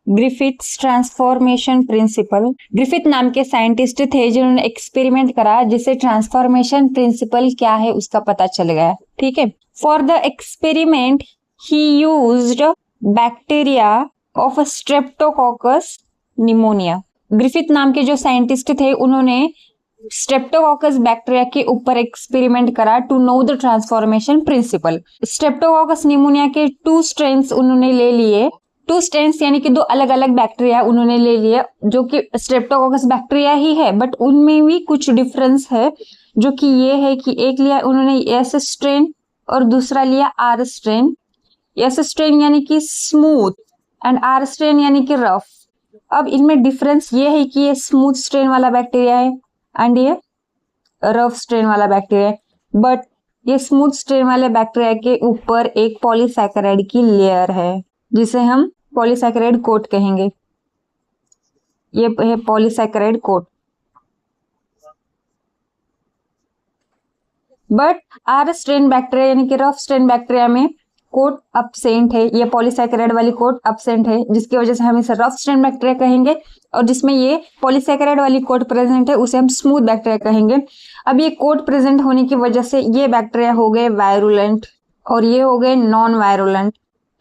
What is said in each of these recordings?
Griffiths transformation principal. Griffith नाम के scientist थे जिन्होंने एक्सपेरिमेंट करा जिससे ट्रांसफॉर्मेशन प्रिंसिपल क्या है उसका पता चल गया। ठीक है। For the experiment he used bacteria of Streptococcus pneumonia. Griffith नाम के जो साइंटिस्ट थे उन्होंने स्ट्रेप्टोकोकस बैक्टीरिया के ऊपर एक्सपेरिमेंट करा to know the transformation principle. Streptococcus pneumoniae के 2 स्ट्रेन्स उन्होंने ले लिए। 2 स्ट्रेन्स यानी कि 2 अलग अलग बैक्टीरिया उन्होंने ले लिए जो कि स्ट्रेप्टोकोकस बैक्टीरिया ही है, बट उनमें भी कुछ डिफरेंस है, जो कि ये है कि एक लिया उन्होंने एस स्ट्रेन और दूसरा लिया आर स्ट्रेन। एस स्ट्रेन यानी कि स्मूथ एंड आर स्ट्रेन यानी कि रफ। अब इनमें डिफरेंस ये है कि ये स्मूथ स्ट्रेन वाला बैक्टीरिया है एंड ये रफ स्ट्रेन वाला बैक्टीरिया है, बट ये स्मूथ स्ट्रेन वाले बैक्टीरिया के ऊपर एक पॉलीसैकेराइड की लेयर है जिसे हम पॉलीसैकेराइड कोट कहेंगे। ये है polysaccharide coat. But R strain bacteria यानी कि रफ स्ट्रेन बैक्टीरिया में कोट अब्सेंट है, ये पॉलीसैकेराइड वाली कोट अब्सेंट है, जिसकी वजह से हम इसे रफ स्ट्रेन बैक्टीरिया कहेंगे, और जिसमें ये पॉलीसैकेराइड वाली कोट प्रेजेंट है उसे हम स्मूथ बैक्टीरिया कहेंगे। अब ये कोट प्रेजेंट होने की वजह से ये बैक्टीरिया हो गए वायरुलेंट और ये हो गए नॉन वायरुलेंट।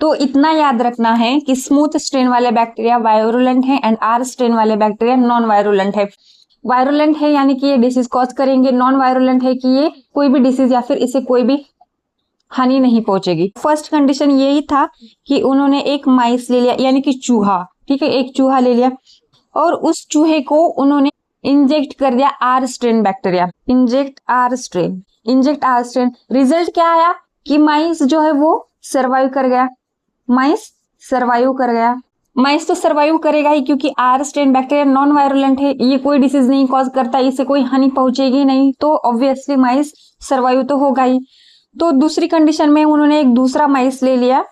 तो इतना याद रखना है कि स्मूथ स्ट्रेन वाले बैक्टीरिया वायरुलेंट है एंड आर स्ट्रेन वाले बैक्टीरिया नॉन वायरुलेंट है। वायरुलेंट है यानी कि ये डिसीज कॉज करेंगे, नॉन वायरुलेंट है कि ये कोई भी डिसीज या फिर इसे कोई भी हानि नहीं पहुंचेगी। फर्स्ट कंडीशन यही था कि उन्होंने एक माइस ले लिया यानी कि चूहा, ठीक है, एक चूहा ले लिया और उस चूहे को उन्होंने इंजेक्ट कर दिया are strain bacteria. Inject R strain. Result क्या आया कि माइस जो है वो सर्वाइव कर गया। माइस सर्वाइव कर गया। माइस तो सर्वाइव करेगा ही क्योंकि are strain bacteria non virulent है, ये कोई डिसीज नहीं कॉज करता, इसे कोई हानि पहुंचेगी नहीं, तो ऑब्वियसली माइस सर्वाइव तो होगा ही। तो दूसरी कंडीशन में उन्होंने एक दूसरा माइस ले लिया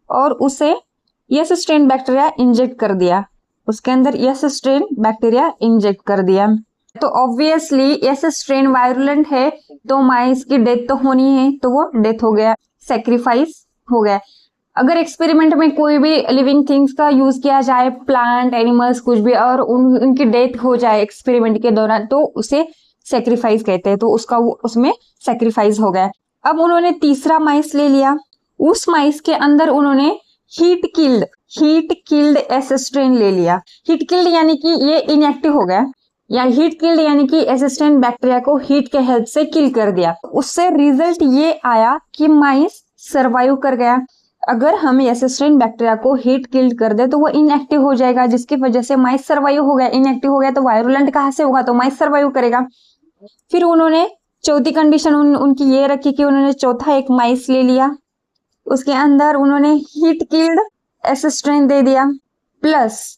और उसे एस स्ट्रेन बैक्टीरिया इंजेक्ट कर दिया, उसके अंदर एस स्ट्रेन बैक्टीरिया इंजेक्ट कर दिया। तो ऑब्वियसली एस स्ट्रेन वायरुलेंट है तो माइस की डेथ तो होनी है, तो वो डेथ हो गया, सेक्रीफाइस हो गया। अगर एक्सपेरिमेंट में कोई भी लिविंग थिंग्स का यूज किया जाए, प्लांट, एनिमल्स, कुछ भी, और उनकी डेथ हो जाए एक्सपेरिमेंट के दौरान, तो उसे सेक्रीफाइस कहते हैं, तो उसका वो उसमें सेक्रीफाइस हो गया। अब उन्होंने तीसरा माइस ले लिया, उस माइस के अंदर उन्होंने हीट किल्ड एस स्ट्रेन ले लिया। हीट किल्ड यानी कि ये इनएक्टिव हो गया, या हीट किल्ड यानी कि एस स्ट्रेन बैक्टीरिया को हीट के हेल्प से किल कर दिया। उससे रिजल्ट ये आया कि माइस सर्वाइव कर गया। अगर हम एस स्ट्रेन बैक्टीरिया को हीट किल्ड कर दे तो वो इनएक्टिव हो जाएगा, जिसकी वजह से माइस सर्वाइव हो गया। इनएक्टिव हो गया तो वायरुलेंट कहाँ से होगा, तो माइस सर्वाइव करेगा। फिर उन्होंने चौथी कंडीशन उनकी ये रखी कि उन्होंने चौथा एक माइस ले लिया, उसके अंदर उन्होंने हीट किल्ड एस स्ट्रेन दे दिया प्लस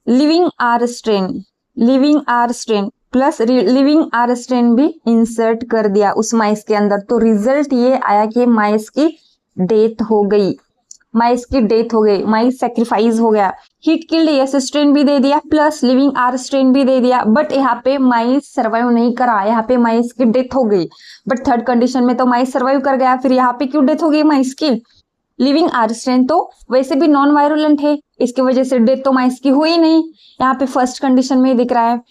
लिविंग आर स्ट्रेन भी इंसर्ट कर दिया उस माइस के अंदर। तो रिजल्ट ये आया कि माइस की डेथ हो गई, माइस सेक्रीफाइस हो गया। हीट किल्ड एस स्ट्रेन भी दे दिया प्लस लिविंग आर स्ट्रेन भी दे दिया, बट यहाँ पे माइस सर्वाइव नहीं करा, यहाँ पे माइस की डेथ हो गई। बट थर्ड कंडीशन में तो माइस सर्वाइव कर गया, फिर यहाँ पे क्यों डेथ हो गई माइस की? लिविंग आर स्ट्रेन तो वैसे भी नॉन वायरुलेंट है, इसकी वजह से डेथ तो माइस की हुई नहीं। यहाँ पे फर्स्ट कंडीशन में ही दिख रहा है,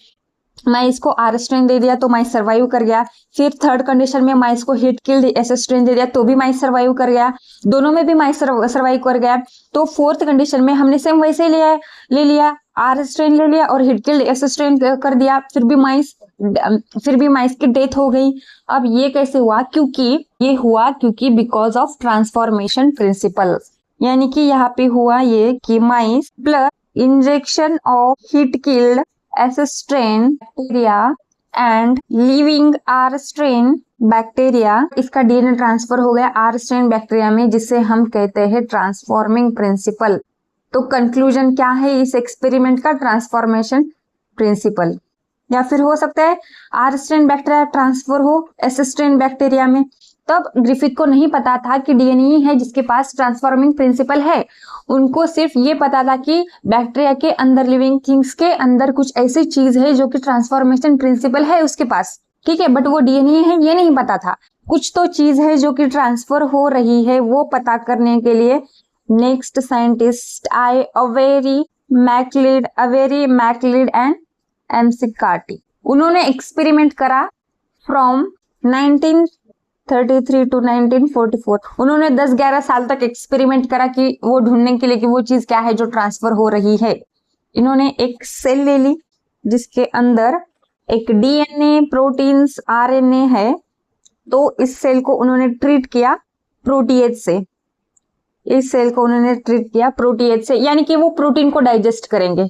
माइस को आर स्ट्रेन दे दिया तो माइस सर्वाइव कर गया। फिर थर्ड कंडीशन में माइस को हीट किल्ड एस स्ट्रेन दे दिया तो भी माइस सर्वाइव कर गया, दोनों में भी माइस सर्वाइव कर गया। तो फोर्थ कंडीशन में हमने सेम वैसे ले लिया आर स्ट्रेन ले लिया और हीट किल्ड एस स्ट्रेन कर दिया, फिर भी माइस की डेथ हो गई। अब ये कैसे हुआ? क्योंकि बिकॉज ऑफ ट्रांसफॉर्मेशन प्रिंसिपल, यानी कि यहाँ पे हुआ ये कि mice plus injection of heat killed S strain bacteria and living R strain bacteria, इसका डीएनए ट्रांसफर हो गया आर स्ट्रेन बैक्टीरिया में, जिसे हम कहते हैं ट्रांसफॉर्मिंग प्रिंसिपल। तो कंक्लूजन क्या है इस एक्सपेरिमेंट का? Transformation principle. या फिर हो सकता है आर स्ट्रेन बैक्टीरिया ट्रांसफर हो एस स्ट्रेन बैक्टीरिया में। तब ग्रिफिथ को नहीं पता था कि डीएनए है जिसके पास ट्रांसफॉर्मिंग प्रिंसिपल है, उनको सिर्फ ये पता था कि बैक्टीरिया के अंदर, लिविंग थिंग्स के अंदर कुछ ऐसी चीज है जो कि ट्रांसफॉर्मेशन प्रिंसिपल है उसके पास, ठीक है, बट वो डीएनए है ये नहीं पता था। कुछ तो चीज है जो कि ट्रांसफर हो रही है, वो पता करने के लिए नेक्स्ट साइंटिस्ट आए, अ वेरी मैकलीड, अवेरी मैकलीड एंड एमसिकार्टी। उन्होंने एक्सपेरिमेंट करा फ्रॉम 1933 टू 1944। उन्होंने 10-11 साल तक एक्सपेरिमेंट करा कि वो ढूंढने के लिए कि वो चीज क्या है जो ट्रांसफर हो रही है। इन्होंने एक सेल ले ली जिसके अंदर एक डीएनए, प्रोटीन्स, आरएनए है। तो इस सेल को उन्होंने ट्रीट किया प्रोटीएज से। इस सेल को उन्होंने ट्रीट किया प्रोटीएज से, यानी कि वो प्रोटीन को डाइजेस्ट करेंगे।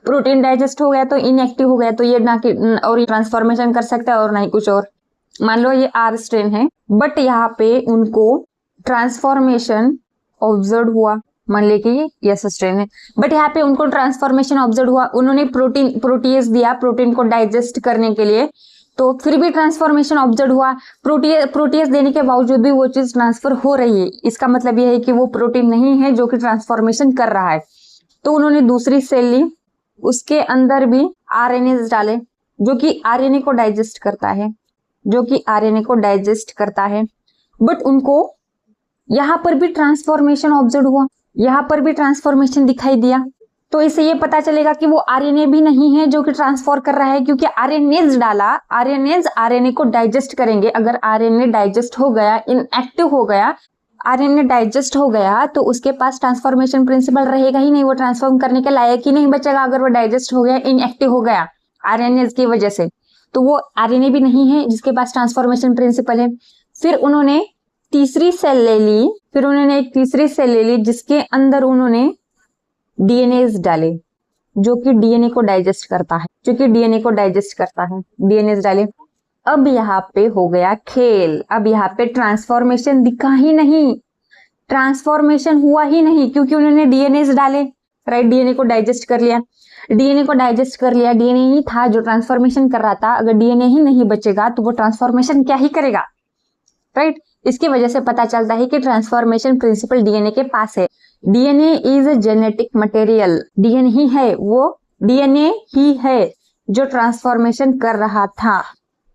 प्रोटीन डाइजेस्ट हो गया तो इनएक्टिव हो गया, तो ये ना कि और ट्रांसफॉर्मेशन कर सकता है और ना ही कुछ और। मान लो ये आर स्ट्रेन है, बट यहाँ पे उनको ट्रांसफॉर्मेशन ऑब्जर्व हुआ। मान ले कि यस स्ट्रेन है, बट यहाँ पे उनको ट्रांसफॉर्मेशन ऑब्जर्व हुआ। उन्होंने प्रोटीएज दिया प्रोटीन को डाइजेस्ट करने के लिए, तो फिर भी ट्रांसफॉर्मेशन ऑब्जर्व हुआ। प्रोटीएज देने के बावजूद भी वो चीज ट्रांसफर हो रही है। इसका मतलब यह है कि वो प्रोटीन नहीं है जो कि ट्रांसफॉर्मेशन कर रहा है। तो उन्होंने दूसरी सेल ली, उसके अंदर भी आरएनए डाले जो कि आरएनए को डाइजेस्ट करता है, बट उनको यहाँ पर भी ट्रांसफॉर्मेशन ऑब्जर्व हुआ, यहाँ पर भी ट्रांसफॉर्मेशन दिखाई दिया। तो इससे ये पता चलेगा कि वो आरएनए भी नहीं है जो कि ट्रांसफर कर रहा है, क्योंकि आरएनएज डाला। आरएनएज आरएनए को डाइजेस्ट करेंगे। अगर आरएनए डाइजेस्ट हो गया, इनएक्टिव हो गया, आरएनए डाइजेस्ट हो गया, तो उसके पास ट्रांसफॉर्मेशन प्रिंसिपल रहेगा ही नहीं, वो ट्रांसफॉर्म करने के लायक ही नहीं बचेगा। अगर वो डाइजेस्ट हो गया, इनएक्टिव हो गया आरएनए की वजह से, तो वो आरएनए भी नहीं है जिसके पास ट्रांसफॉर्मेशन प्रिंसिपल है। फिर उन्होंने एक तीसरी सेल ले ली जिसके अंदर उन्होंने डीएनए डाले जो कि डीएनए को डाइजेस्ट करता है, डीएनए डाले। अब यहाँ पे हो गया खेल। अब यहाँ पे ट्रांसफॉर्मेशन दिखा ही नहीं, ट्रांसफॉर्मेशन हुआ ही नहीं, क्योंकि उन्होंने डीएनए डाले, राइट। डीएनए को डाइजेस्ट कर लिया, डीएनए ही था जो ट्रांसफॉर्मेशन कर रहा था। अगर डीएनए ही नहीं बचेगा तो वो ट्रांसफॉर्मेशन क्या ही करेगा, राइट। इसकी वजह से पता चलता है कि ट्रांसफॉर्मेशन प्रिंसिपल डीएनए के पास है। DNA is a genetic material. DNA ही है जो ट्रांसफॉर्मेशन कर रहा था।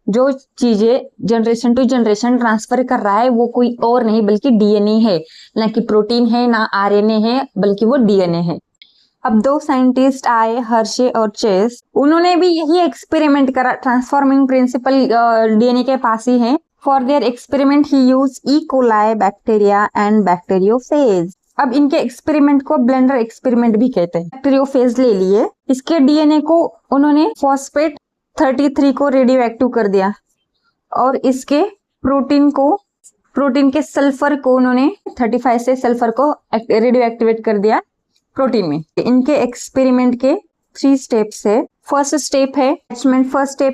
जो चीजें जनरेशन टू जनरेशन ट्रांसफर कर रहा है वो कोई और नहीं बल्कि डीएनए है, ना कि प्रोटीन है, ना आरएनए है, बल्कि वो डीएनए है। अब दो साइंटिस्ट आए, हर्शे और चेस। उन्होंने भी यही एक्सपेरिमेंट करा। ट्रांसफॉर्मिंग प्रिंसिपल डीएनए के पास ही है। For their experiment he use E coli bacteria and bacteriophage. अब इनके एक्सपेरिमेंट को ब्लेंडर एक्सपेरिमेंट भी कहते हैं। बैक्टीरियोफेज ले लिए, इसके डीएनए को उन्होंने फॉस्फेट 33 को रेडियो एक्टिव कर दिया और इसके प्रोटीन के सल्फर को उन्होंने 35 से सल्फर को रेडियो एक्टिवेट कर दिया प्रोटीन में। इनके एक्सपेरिमेंट के 3 स्टेप्स है। फर्स्ट स्टेप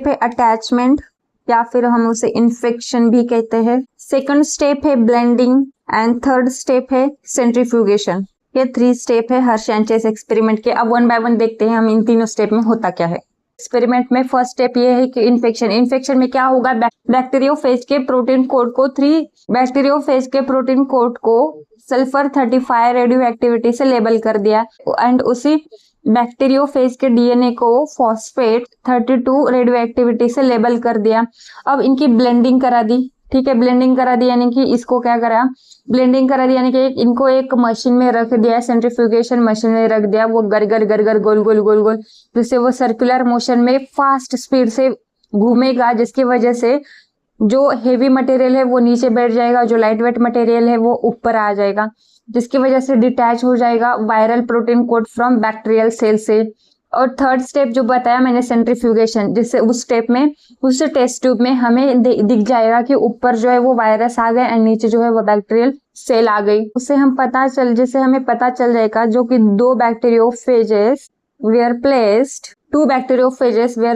है अटैचमेंट, या फिर हम उसे इन्फेक्शन भी कहते हैं। सेकंड स्टेप है ब्लेंडिंग एंड थर्ड स्टेप है सेंट्रीफ्यूगेशन। ये 3 स्टेप है हर्शे एंड चेस एक्सपेरिमेंट के। अब 1 बाय 1 देखते हैं हम इन तीनों स्टेप में होता क्या है। एक्सपेरिमेंट में फर्स्ट स्टेप ये है कि इन्फेक्शन में क्या होगा, बैक्टीरियोफेज के प्रोटीन कोड को सल्फर 35 रेडियो एक्टिविटी से लेबल कर दिया एंड उसी बैक्टीरियोफेज के डीएनए को फॉस्फेट 32 रेडियो एक्टिविटी से लेबल कर दिया। अब इनकी ब्लेंडिंग करा दी, ठीक है। ब्लेंडिंग करा दी यानी कि इसको क्या करा, ब्लेंडिंग करा दी यानी कि इनको एक मशीन में रख दिया, सेंट्रीफ्यूगेशन मशीन में रख दिया। वो गर गोल जिससे वो सर्कुलर मोशन में फास्ट स्पीड से घूमेगा, जिसकी वजह से जो हेवी मटेरियल है वो नीचे बैठ जाएगा, जो लाइट वेट मटेरियल है वो ऊपर आ जाएगा, जिसकी वजह से डिटैच हो जाएगा viral protein coat from bacterial cell से। और थर्ड स्टेप जो बताया मैंने सेंट्रीफ्यूगेशन, जिससे उस स्टेप में उस टेस्ट ट्यूब में हमें दिख जाएगा कि ऊपर जो है वो वायरस आ गया एंड नीचे जो है वो बैक्टीरियल सेल आ गई। उससे हमें पता चल जाएगा जो कि 2 बैक्टीरियोफेजेस वेयर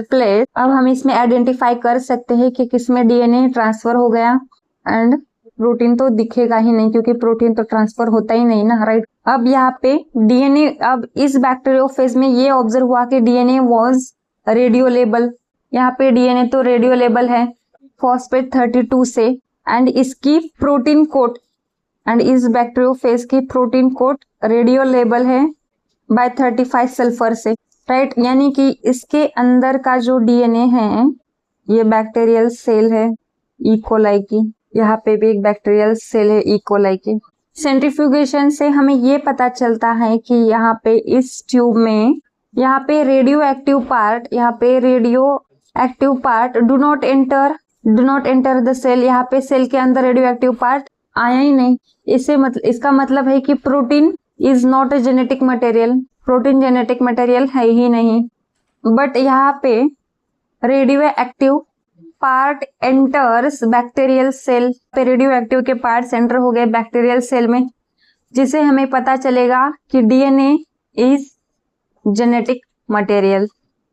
प्लेस्ड। अब हम इसमें आइडेंटिफाई कर सकते हैं कि किसमें डीएनए ट्रांसफर हो गया एंड प्रोटीन तो दिखेगा ही नहीं क्योंकि प्रोटीन तो ट्रांसफर होता ही नहीं ना, राइट। अब यहाँ पे डीएनए, अब इस बैक्टीरियोफेज में ये ऑब्जर्व हुआ कि डीएनए वाज रेडियो लेबल। यहाँ पे डीएनए तो रेडियो लेबल है फॉस्फेट 32 से एंड इसकी प्रोटीन कोड एंड इस बैक्टीरियोफेज की प्रोटीन कोड रेडियो लेबल है बाय 35 सल्फर से, राइट। यानी कि इसके अंदर का जो डीएनए है ये बैक्टीरियल सेल है ई कोलाई की। यहाँ पे भी एक बैक्टीरियल सेल है ई कोलाई की। सेंट्रीफ्यूगेशन से हमें ये पता चलता है कि यहाँ पे इस ट्यूब में यहाँ पे radioactive part do not enter the cell. यहाँ पे सेल के अंदर रेडियो एक्टिव पार्ट आया ही नहीं। इसका मतलब है कि protein is not a genetic material, protein genetic material है ही नहीं। बट यहाँ पे radioactive part enters bacterial cell, पे रेडियो एक्टिव के पार्ट एंटर हो गए बैक्टीरियल सेल में, जिसे हमें पता चलेगा कि DNA is genetic material.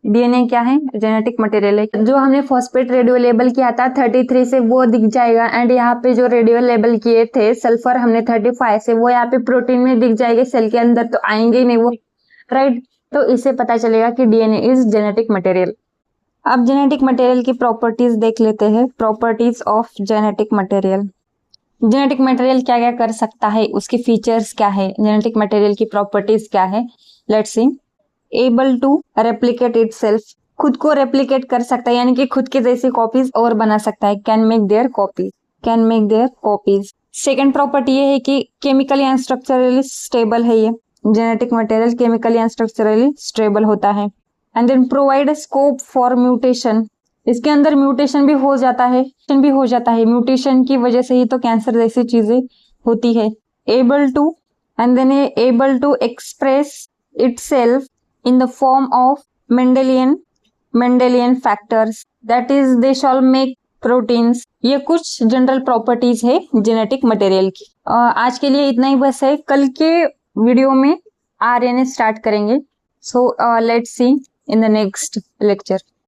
DNA क्या है? जेनेटिक मटेरियल है। जो हमने फॉस्फेट रेडियो लेबल किया था 33 से वो दिख जाएगा, एंड यहाँ पे जो रेडियो लेबल किए थे सल्फर हमने 35 से, वो यहाँ पे प्रोटीन में दिख जाएंगे, सेल के अंदर तो आएंगे ही नहीं वो, राइट। तो इससे पता चलेगा कि डीएनए इज जेनेटिक मटेरियल। अब जेनेटिक मटेरियल की प्रॉपर्टीज देख लेते हैं। Properties of genetic material. Genetic material क्या क्या कर सकता है, उसके फीचर्स क्या है, जेनेटिक मटेरियल की प्रॉपर्टीज क्या है, let's see. Able to replicate itself, खुद को रेप्लिकेट कर सकता है, यानी कि खुद के जैसी कॉपीज और बना सकता है। Can make their copies. Second property ये है कि केमिकली एंड स्ट्रक्चरली स्टेबल है। ये genetic material chemically and structurally stable होता है। And then provide scope for mutation, इसके अंदर म्यूटेशन भी हो जाता है। म्यूटेशन की वजह से ही तो कैंसर जैसी चीजें होती है। Able to express itself in the form of Mendelian factors, that is they shall make proteins। ये कुछ जनरल प्रॉपर्टीज है जेनेटिक मटेरियल की। आज के लिए इतना ही बस है। कल के वीडियो में आरएनए स्टार्ट करेंगे। So let's see in the next lecture.